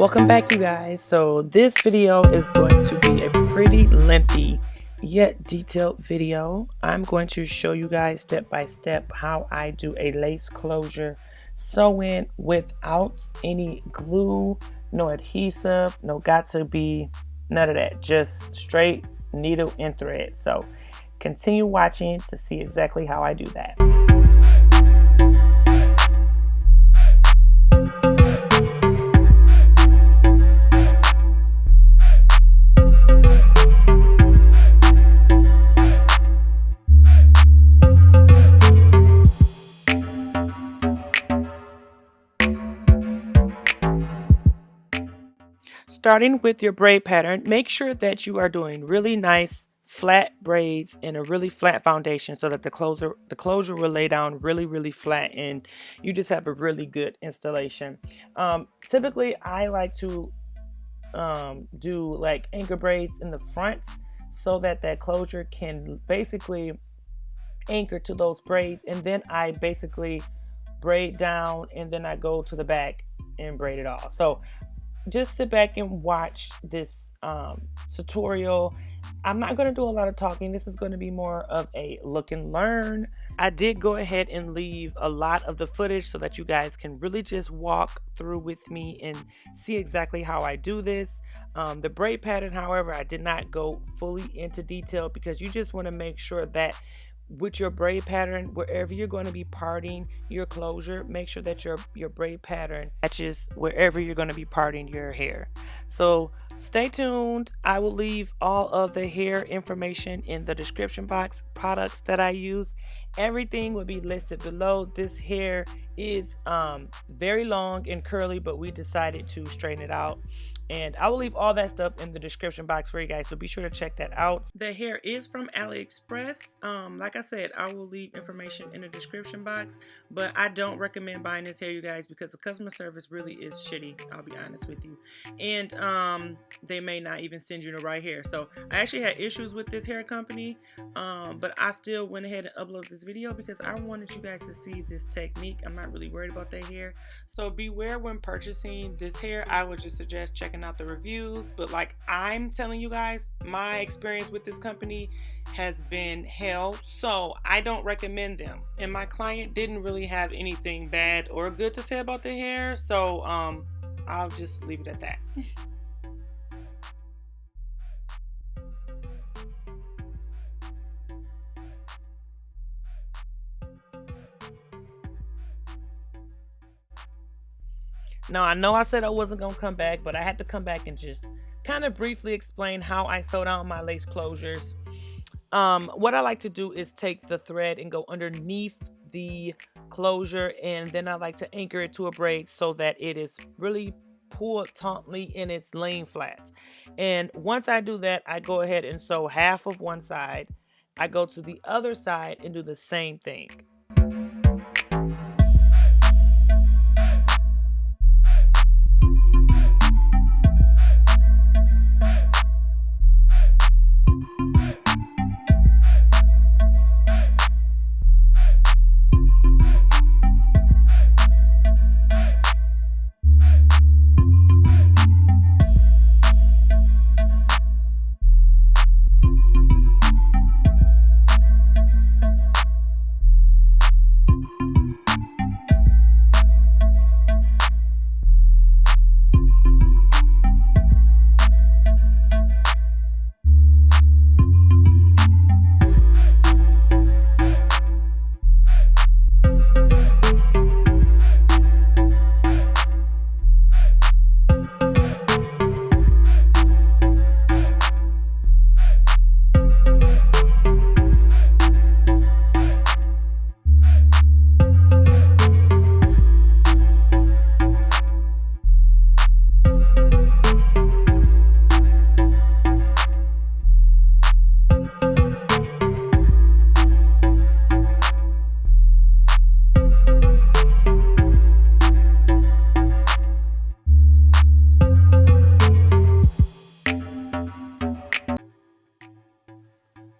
Welcome back, you guys. So this video is going to be a pretty lengthy yet detailed video. I'm going to show you guys step by step how I do a lace closure sew in without any glue, no adhesive, no got to be, none of that, just straight needle and thread. So continue watching to see exactly how I do that. Starting with your braid pattern, make sure that you are doing really nice flat braids in a really flat foundation so that the closure will lay down really flat and you just have a really good installation. Typically I like to do like anchor braids in the front so that that closure can basically anchor to those braids, and then I basically braid down and then I go to the back and braid it all. So just sit back and watch this tutorial. I'm not going to do a lot of talking. This is going to be more of a look and learn. I did go ahead and leave a lot of the footage so that you guys can really just walk through with me and see exactly how I do this. The braid pattern, however, I did not go fully into detail because you just want to make sure that with your braid pattern, wherever you're going to be parting your closure, make sure that your braid pattern matches wherever you're going to be parting your hair. So stay tuned. I will leave all of the hair information in the description box. Products that I use, everything will be listed below. This hair is very long and curly, but we decided to straighten it out, and I will leave all that stuff in the description box for you guys, so be sure to check that out. The hair is from Aliexpress. Like I said, I will leave information in the description box, but I don't recommend buying this hair, you guys, because the customer service really is shitty, I'll be honest with you. And they may not even send you the right hair. So I actually had issues with this hair company, but I still went ahead and uploaded this video because I wanted you guys to see this technique. I'm not really worried about their hair. So beware when purchasing this hair. I would just suggest checking out the reviews, but like I'm telling you guys, my experience with this company has been hell, so I don't recommend them. And my client didn't really have anything bad or good to say about the hair, so I'll just leave it at that. Now, I know I said I wasn't going to come back, but I had to come back and just kind of briefly explain how I sew down my lace closures. What I like to do is take the thread and go underneath the closure, and then I like to anchor it to a braid so that it is really pulled tautly and it's laying flat. And once I do that, I go ahead and sew half of one side. I go to the other side and do the same thing.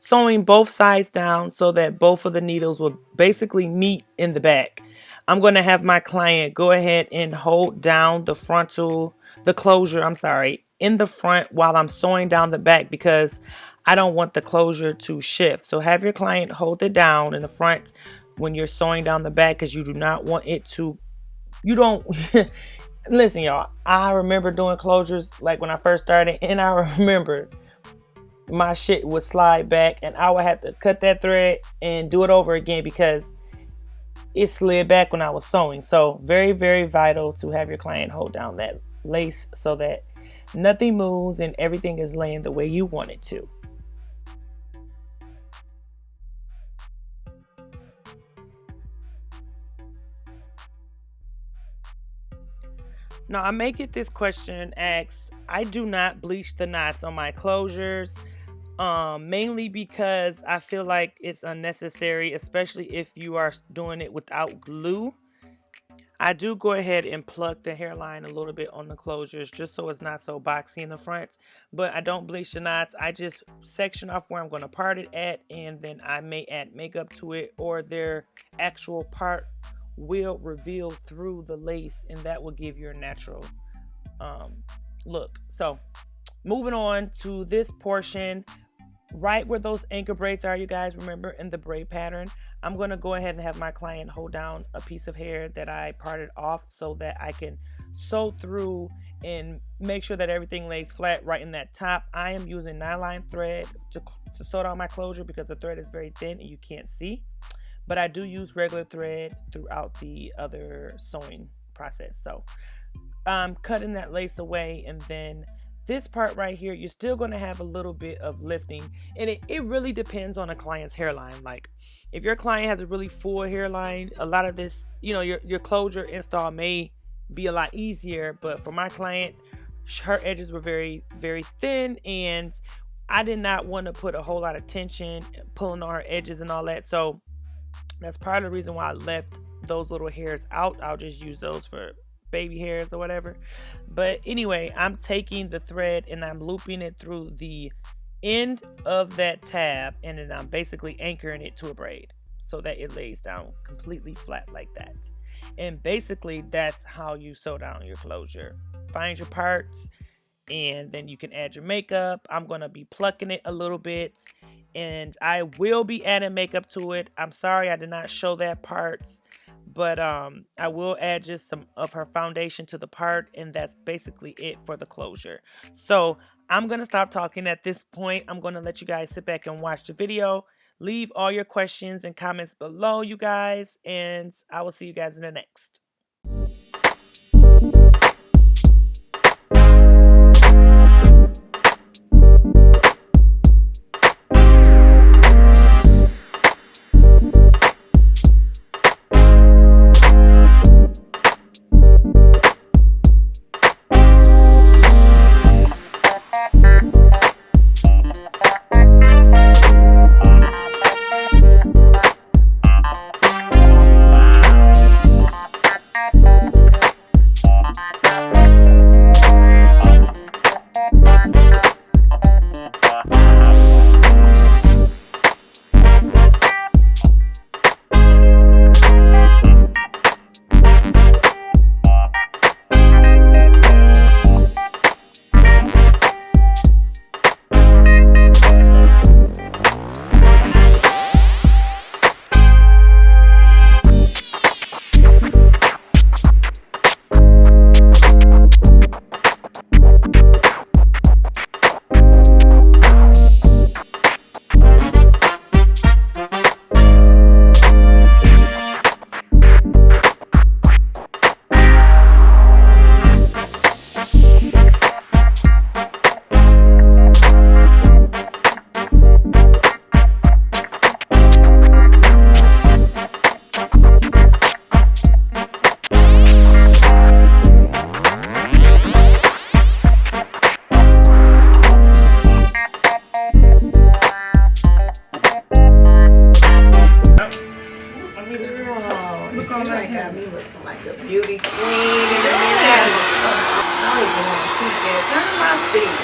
Sewing both sides down so that both of the needles will basically meet in the back. I'm going to have my client go ahead and hold down the closure, I'm sorry, in the front while I'm sewing down the back, because I don't want the closure to shift. So have your client hold it down in the front when you're sewing down the back, because you do not want it to, you don't, listen y'all, I remember doing closures like when I first started, and I remember my shit would slide back and I would have to cut that thread and do it over again because it slid back when I was sewing. So very, very vital to have your client hold down that lace so that nothing moves and everything is laying the way you want it to. Now, I may get this question asked. I do not bleach the knots on my closures, mainly because I feel like it's unnecessary, especially if you are doing it without glue. I do go ahead and plug the hairline a little bit on the closures just so it's not so boxy in the front, but I don't bleach the knots. I just section off where I'm going to part it at, and then I may add makeup to it, or their actual part will reveal through the lace, and that will give you a natural look. So moving on to this portion, right where those anchor braids are, you guys remember in the braid pattern, I'm going to go ahead and have my client hold down a piece of hair that I parted off so that I can sew through and make sure that everything lays flat right in that top. I am using nylon thread to sew down my closure because the thread is very thin and you can't see, but I do use regular thread throughout the other sewing process. So I'm cutting that lace away, and then this part right here, you're still going to have a little bit of lifting, and it really depends on a client's hairline. Like if your client has a really full hairline, a lot of this, your closure install may be a lot easier, but for my client, her edges were very, very thin, and I did not want to put a whole lot of tension pulling on her edges and all that. So that's part of the reason why I left those little hairs out. I'll just use those for baby hairs or whatever. But anyway, I'm taking the thread and I'm looping it through the end of that tab, and then I'm basically anchoring it to a braid so that it lays down completely flat like that. And basically that's how you sew down your closure. Find your parts, and then you can add your makeup. I'm going to be plucking it a little bit, and I will be adding makeup to it. I'm sorry I did not show that parts, but I will add just some of her foundation to the part, and that's basically it for the closure. So I'm going to stop talking at this point. I'm going to let you guys sit back and watch the video. Leave all your questions and comments below, you guys, and I will see you guys in the next. Beauty queen. I don't even want to keep that. Turn my seat.